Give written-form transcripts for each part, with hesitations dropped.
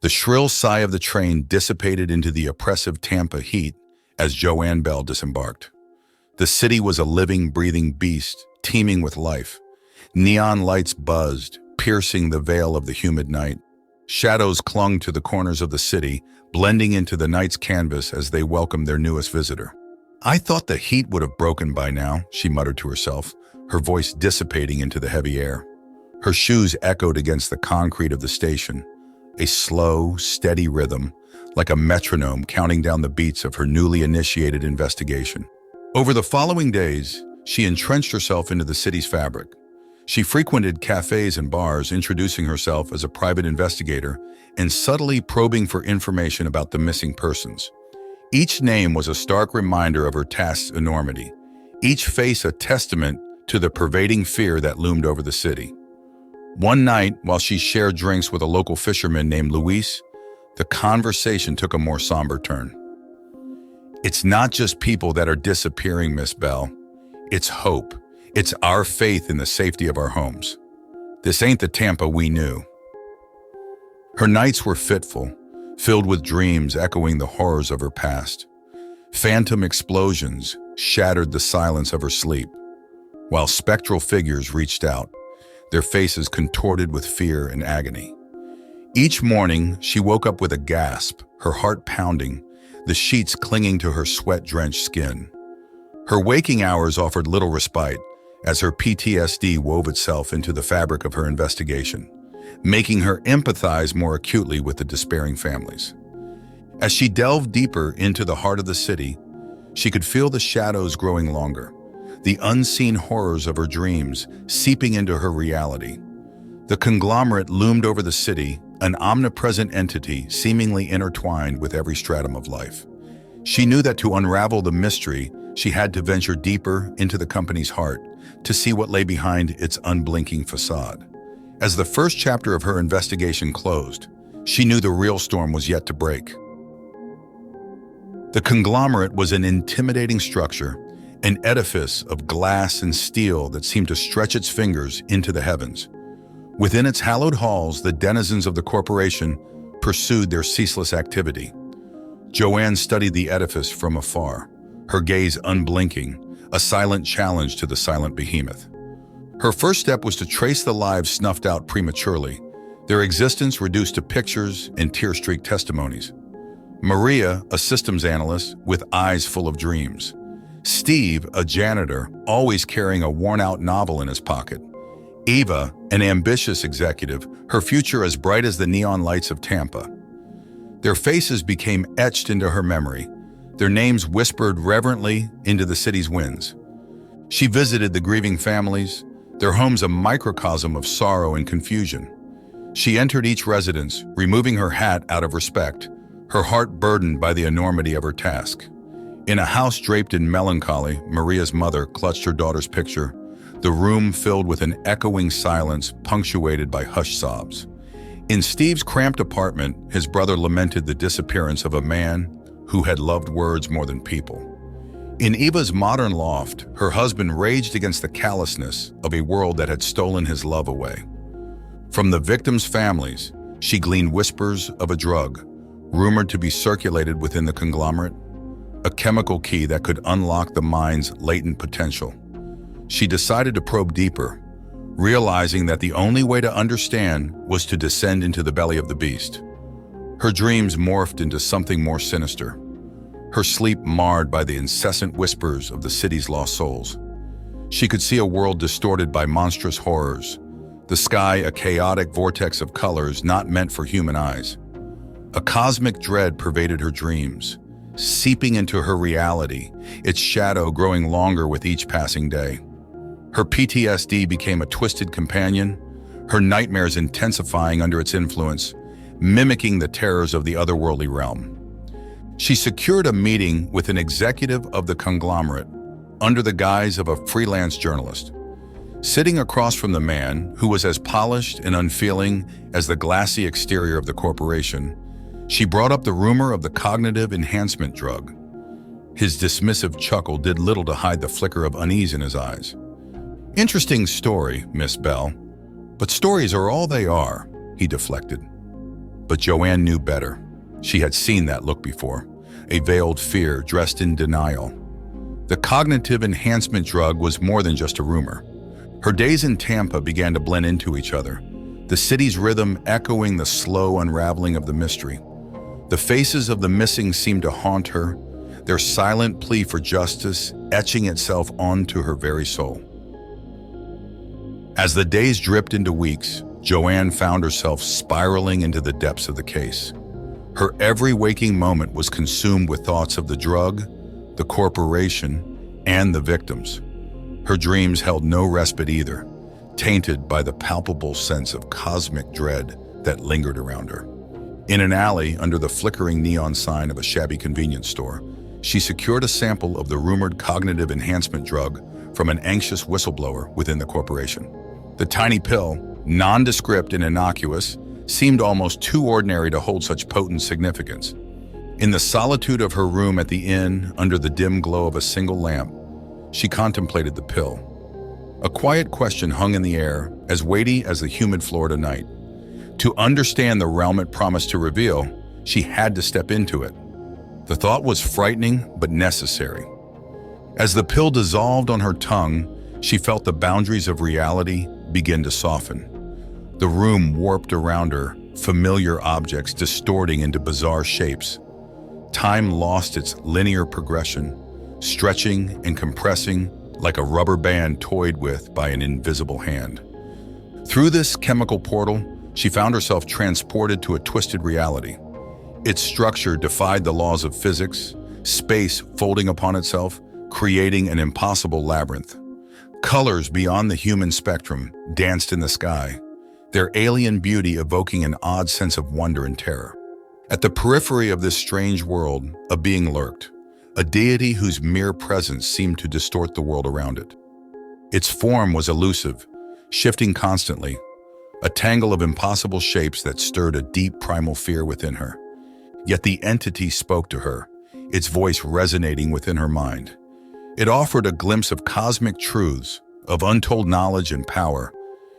The shrill sigh of the train dissipated into the oppressive Tampa heat as Joanne Bell disembarked. The city was a living, breathing beast, teeming with life. Neon lights buzzed, piercing the veil of the humid night. Shadows clung to the corners of the city, blending into the night's canvas as they welcomed their newest visitor. "I thought the heat would have broken by now," she muttered to herself, her voice dissipating into the heavy air. Her shoes echoed against the concrete of the station, a slow, steady rhythm, like a metronome counting down the beats of her newly initiated investigation. Over the following days, she entrenched herself into the city's fabric. She frequented cafes and bars, introducing herself as a private investigator and subtly probing for information about the missing persons. Each name was a stark reminder of her task's enormity, each face a testament to the pervading fear that loomed over the city. One night, while she shared drinks with a local fisherman named Luis, the conversation took a more somber turn. "It's not just people that are disappearing, Miss Bell. It's hope. It's our faith in the safety of our homes. This ain't the Tampa we knew." Her nights were fitful, filled with dreams echoing the horrors of her past. Phantom explosions shattered the silence of her sleep, while spectral figures reached out, their faces contorted with fear and agony. Each morning, she woke up with a gasp, her heart pounding, the sheets clinging to her sweat-drenched skin. Her waking hours offered little respite as her PTSD wove itself into the fabric of her investigation, making her empathize more acutely with the despairing families. As she delved deeper into the heart of the city, she could feel the shadows growing longer, the unseen horrors of her dreams seeping into her reality. The conglomerate loomed over the city, an omnipresent entity seemingly intertwined with every stratum of life. She knew that to unravel the mystery, she had to venture deeper into the company's heart to see what lay behind its unblinking facade. As the first chapter of her investigation closed, she knew the real storm was yet to break. The conglomerate was an intimidating structure, an edifice of glass and steel that seemed to stretch its fingers into the heavens. Within its hallowed halls, the denizens of the corporation pursued their ceaseless activity. Joanne studied the edifice from afar, her gaze unblinking, a silent challenge to the silent behemoth. Her first step was to trace the lives snuffed out prematurely, their existence reduced to pictures and tear-streaked testimonies. Maria, a systems analyst with eyes full of dreams. Steve, a janitor, always carrying a worn-out novel in his pocket. Eva, an ambitious executive, her future as bright as the neon lights of Tampa. Their faces became etched into her memory, their names whispered reverently into the city's winds. She visited the grieving families, their homes a microcosm of sorrow and confusion. She entered each residence, removing her hat out of respect, her heart burdened by the enormity of her task. In a house draped in melancholy, Maria's mother clutched her daughter's picture, the room filled with an echoing silence punctuated by hushed sobs. In Steve's cramped apartment, his brother lamented the disappearance of a man who had loved words more than people. In Eva's modern loft, her husband raged against the callousness of a world that had stolen his love away. From the victims' families, she gleaned whispers of a drug, rumored to be circulated within the conglomerate, a chemical key that could unlock the mind's latent potential. She decided to probe deeper, realizing that the only way to understand was to descend into the belly of the beast. Her dreams morphed into something more sinister, her sleep marred by the incessant whispers of the city's lost souls. She could see a world distorted by monstrous horrors, the sky a chaotic vortex of colors not meant for human eyes. A cosmic dread pervaded her dreams, seeping into her reality, its shadow growing longer with each passing day. Her PTSD became a twisted companion, her nightmares intensifying under its influence, mimicking the terrors of the otherworldly realm. She secured a meeting with an executive of the conglomerate under the guise of a freelance journalist. Sitting across from the man, who was as polished and unfeeling as the glassy exterior of the corporation, she brought up the rumor of the cognitive enhancement drug. His dismissive chuckle did little to hide the flicker of unease in his eyes. "Interesting story, Miss Bell, but stories are all they are," he deflected. But Joanne knew better. She had seen that look before, a veiled fear dressed in denial. The cognitive enhancement drug was more than just a rumor. Her days in Tampa began to blend into each other, the city's rhythm echoing the slow unraveling of the mystery. The faces of the missing seemed to haunt her, their silent plea for justice etching itself onto her very soul. As the days dripped into weeks, Joanne found herself spiraling into the depths of the case. Her every waking moment was consumed with thoughts of the drug, the corporation, and the victims. Her dreams held no respite either, tainted by the palpable sense of cosmic dread that lingered around her. In an alley under the flickering neon sign of a shabby convenience store, she secured a sample of the rumored cognitive enhancement drug from an anxious whistleblower within the corporation. The tiny pill, nondescript and innocuous, seemed almost too ordinary to hold such potent significance. In the solitude of her room at the inn, under the dim glow of a single lamp, she contemplated the pill. A quiet question hung in the air, as weighty as the humid Florida night. To understand the realm it promised to reveal, she had to step into it. The thought was frightening but necessary. As the pill dissolved on her tongue, she felt the boundaries of reality begin to soften. The room warped around her, familiar objects distorting into bizarre shapes. Time lost its linear progression, stretching and compressing like a rubber band toyed with by an invisible hand. Through this chemical portal, she found herself transported to a twisted reality. Its structure defied the laws of physics, space folding upon itself, creating an impossible labyrinth. Colors beyond the human spectrum danced in the sky, their alien beauty evoking an odd sense of wonder and terror. At the periphery of this strange world, a being lurked, a deity whose mere presence seemed to distort the world around it. Its form was elusive, shifting constantly, a tangle of impossible shapes that stirred a deep primal fear within her. Yet the entity spoke to her, its voice resonating within her mind. It offered a glimpse of cosmic truths, of untold knowledge and power,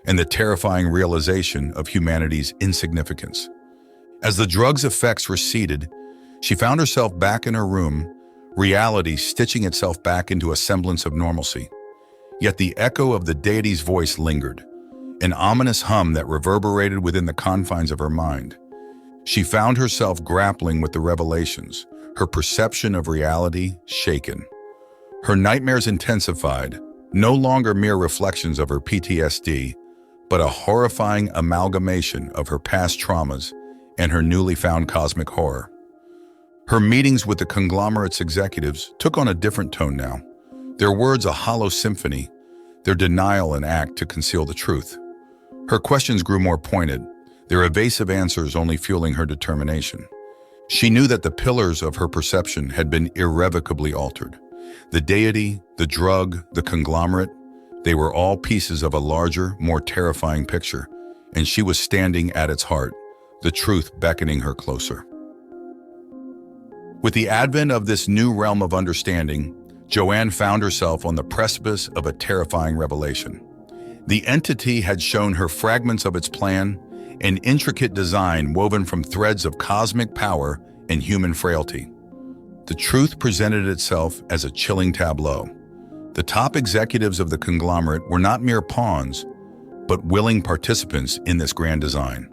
and the terrifying realization of humanity's insignificance. As the drug's effects receded, she found herself back in her room, reality stitching itself back into a semblance of normalcy. Yet the echo of the deity's voice lingered, an ominous hum that reverberated within the confines of her mind. She found herself grappling with the revelations, her perception of reality shaken. Her nightmares intensified, no longer mere reflections of her PTSD, but a horrifying amalgamation of her past traumas and her newly found cosmic horror. Her meetings with the conglomerate's executives took on a different tone now, their words a hollow symphony, their denial an act to conceal the truth. Her questions grew more pointed, their evasive answers only fueling her determination. She knew that the pillars of her perception had been irrevocably altered. The deity, the drug, the conglomerate, they were all pieces of a larger, more terrifying picture, and she was standing at its heart, the truth beckoning her closer. With the advent of this new realm of understanding, Joanne found herself on the precipice of a terrifying revelation. The entity had shown her fragments of its plan, an intricate design woven from threads of cosmic power and human frailty. The truth presented itself as a chilling tableau. The top executives of the conglomerate were not mere pawns, but willing participants in this grand design.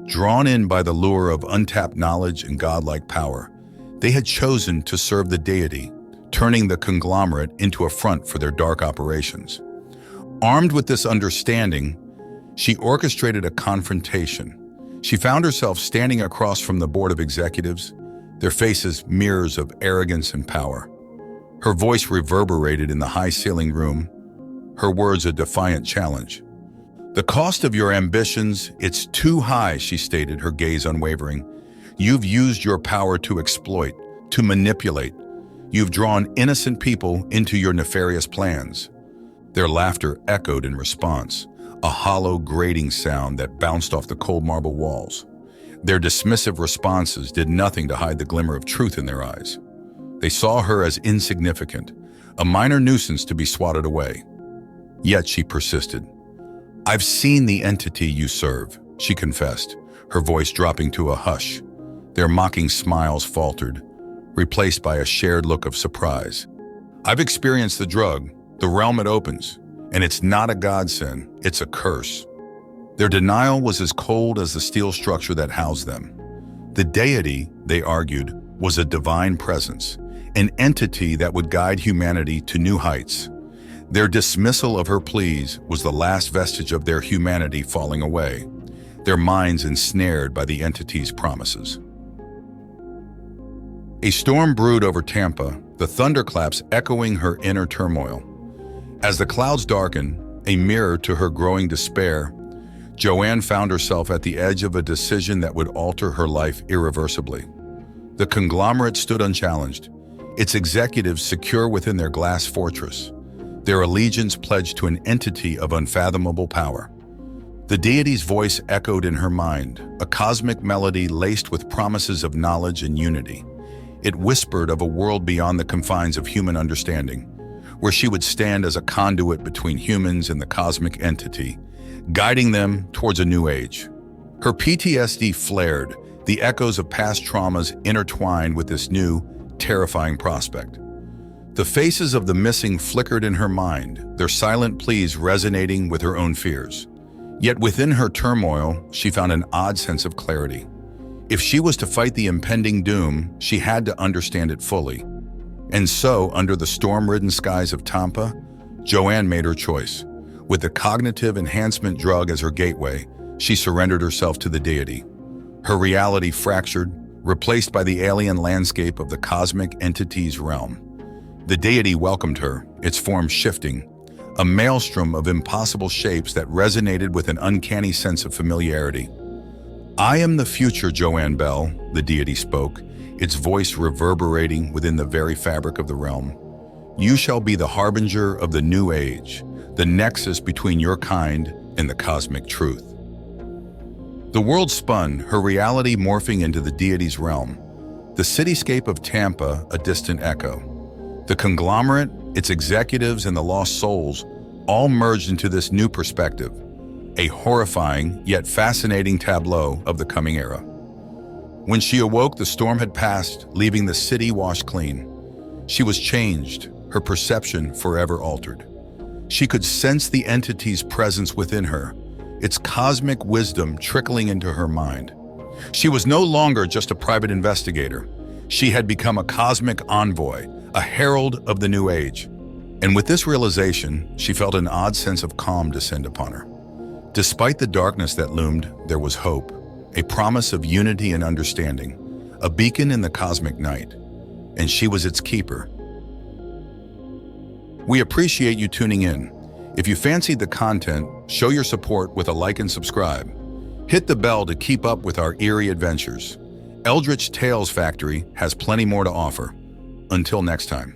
Drawn in by the lure of untapped knowledge and godlike power, they had chosen to serve the deity, turning the conglomerate into a front for their dark operations. Armed with this understanding, she orchestrated a confrontation. She found herself standing across from the board of executives, their faces mirrors of arrogance and power. Her voice reverberated in the high-ceiling room, her words a defiant challenge. "The cost of your ambitions, it's too high," she stated, her gaze unwavering. "You've used your power to exploit, to manipulate. You've drawn innocent people into your nefarious plans." Their laughter echoed in response, a hollow, grating sound that bounced off the cold marble walls. Their dismissive responses did nothing to hide the glimmer of truth in their eyes. They saw her as insignificant, a minor nuisance to be swatted away. Yet she persisted. "I've seen the entity you serve," she confessed, her voice dropping to a hush. Their mocking smiles faltered, replaced by a shared look of surprise. I've experienced the drug, the realm it opens, and it's not a godsend, it's a curse. Their denial was as cold as the steel structure that housed them. The deity, they argued, was a divine presence, an entity that would guide humanity to new heights. Their dismissal of her pleas was the last vestige of their humanity falling away, their minds ensnared by the entity's promises. A storm brewed over Tampa, the thunderclaps echoing her inner turmoil. As the clouds darkened, a mirror to her growing despair, Joanne found herself at the edge of a decision that would alter her life irreversibly. The conglomerate stood unchallenged, its executives secure within their glass fortress, their allegiance pledged to an entity of unfathomable power. The deity's voice echoed in her mind, a cosmic melody laced with promises of knowledge and unity. It whispered of a world beyond the confines of human understanding, where she would stand as a conduit between humans and the cosmic entity, guiding them towards a new age. Her PTSD flared, the echoes of past traumas intertwined with this new, terrifying prospect. The faces of the missing flickered in her mind, their silent pleas resonating with her own fears. Yet within her turmoil, she found an odd sense of clarity. If she was to fight the impending doom, she had to understand it fully. And so, under the storm-ridden skies of Tampa, Joanne made her choice. With the cognitive enhancement drug as her gateway, she surrendered herself to the deity. Her reality fractured, replaced by the alien landscape of the cosmic entity's realm. The deity welcomed her, its form shifting, a maelstrom of impossible shapes that resonated with an uncanny sense of familiarity. "I am the future, Joanne Bell," the deity spoke, its voice reverberating within the very fabric of the realm. "You shall be the harbinger of the new age, the nexus between your kind and the cosmic truth." The world spun, her reality morphing into the deity's realm. The cityscape of Tampa, a distant echo. The conglomerate, its executives, and the lost souls all merged into this new perspective, a horrifying yet fascinating tableau of the coming era. When she awoke, the storm had passed, leaving the city washed clean. She was changed, her perception forever altered. She could sense the entity's presence within her, its cosmic wisdom trickling into her mind. She was no longer just a private investigator. She had become a cosmic envoy, a herald of the new age. And with this realization, she felt an odd sense of calm descend upon her. Despite the darkness that loomed, there was hope, a promise of unity and understanding, a beacon in the cosmic night, and she was its keeper. We appreciate you tuning in. If you fancied the content, show your support with a like and subscribe. Hit the bell to keep up with our eerie adventures. Eldritch Tales Factory has plenty more to offer. Until next time.